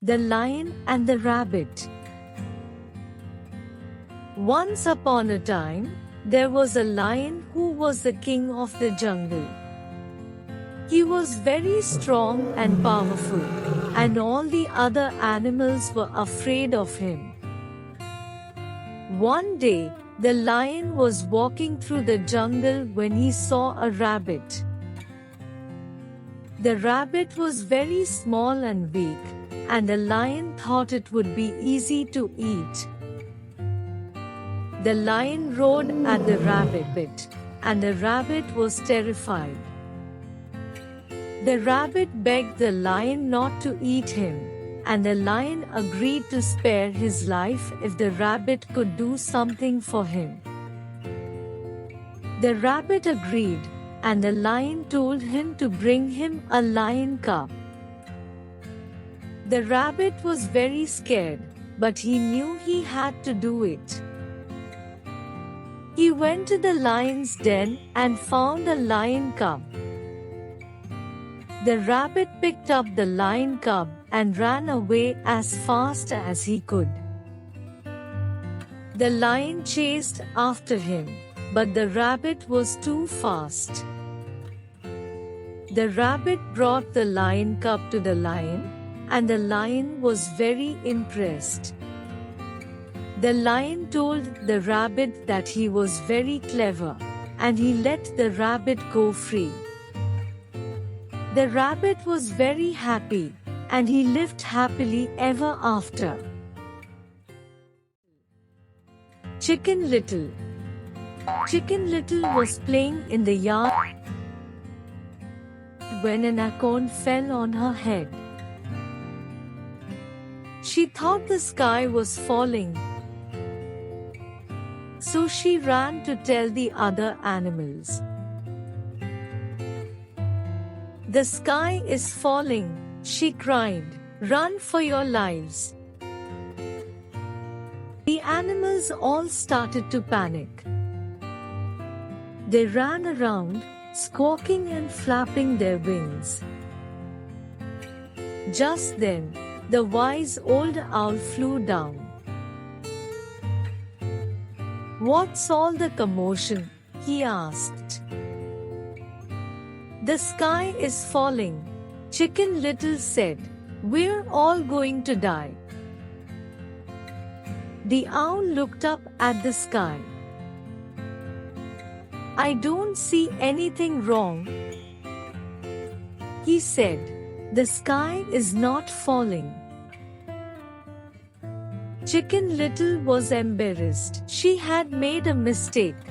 The Lion and the Rabbit. Once upon a time, there was a lion who was the king of the jungle. He was very strong and powerful, and all the other animals were afraid of him. One day, the lion was walking through the jungle when he saw a rabbit. The rabbit was very small and weak, and the lion thought it would be easy to eat. The lion roared at the rabbit, and the rabbit was terrified. The rabbit begged the lion not to eat him, and the lion agreed to spare his life if the rabbit could do something for him. The rabbit agreed, and the lion told him to bring him a lion cub. The rabbit was very scared, but he knew he had to do it. He went to the lion's den and found a lion cub. The rabbit picked up the lion cub and ran away as fast as he could. The lion chased after him, but the rabbit was too fast. The rabbit brought the lion cub to the lion, and the lion was very impressed. The lion told the rabbit that he was very clever, and he let the rabbit go free. The rabbit was very happy, and he lived happily ever after. Chicken Little. Chicken Little was playing in the yard when an acorn fell on her head. She thought the sky was falling, so she ran to tell the other animals. "The sky is falling," she cried. "Run for your lives." The animals all started to panic. They ran around, squawking and flapping their wings. Just then, the wise old owl flew down. "What's all the commotion?" he asked. "The sky is falling," Chicken Little said. "We're all going to die." The owl looked up at the sky. "I don't see anything wrong," he said. "The sky is not falling." Chicken Little was embarrassed. She had made a mistake.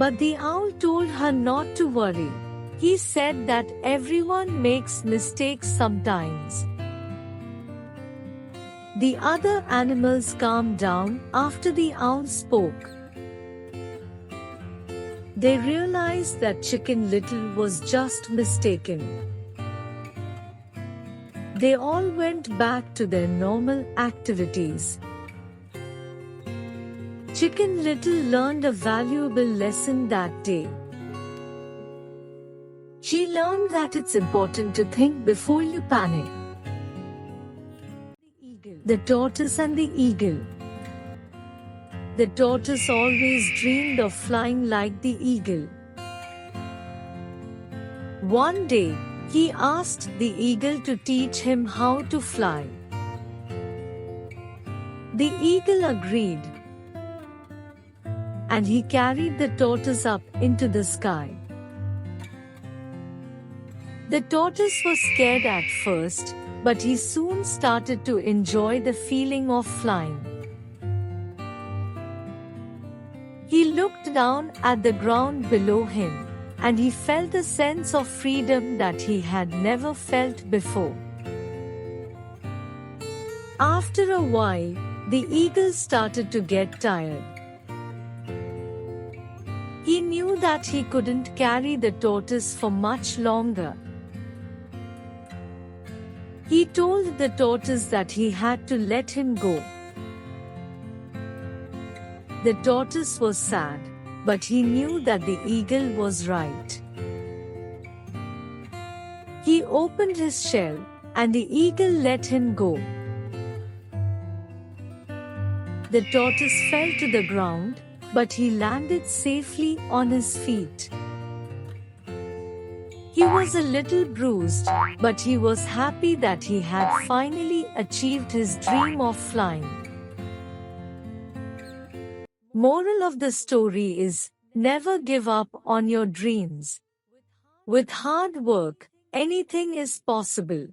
But the owl told her not to worry. He said that everyone makes mistakes sometimes. The other animals calmed down after the owl spoke. They realized that Chicken Little was just mistaken. They all went back to their normal activities. Chicken Little learned a valuable lesson that day. She learned that it's important to think before you panic. The Tortoise and the Eagle. The tortoise always dreamed of flying like the eagle. One day, he asked the eagle to teach him how to fly. The eagle agreed, and he carried the tortoise up into the sky. The tortoise was scared at first, but he soon started to enjoy the feeling of flying. He looked down at the ground below him, and he felt a sense of freedom that he had never felt before. After a while, the eagle started to get tired. He knew that he couldn't carry the tortoise for much longer. He told the tortoise that he had to let him go. The tortoise was sad, but he knew that the eagle was right. He opened his shell, and the eagle let him go. The tortoise fell to the ground, but he landed safely on his feet. He was a little bruised, but he was happy that he had finally achieved his dream of flying. Moral of the story is, never give up on your dreams. With hard work, anything is possible.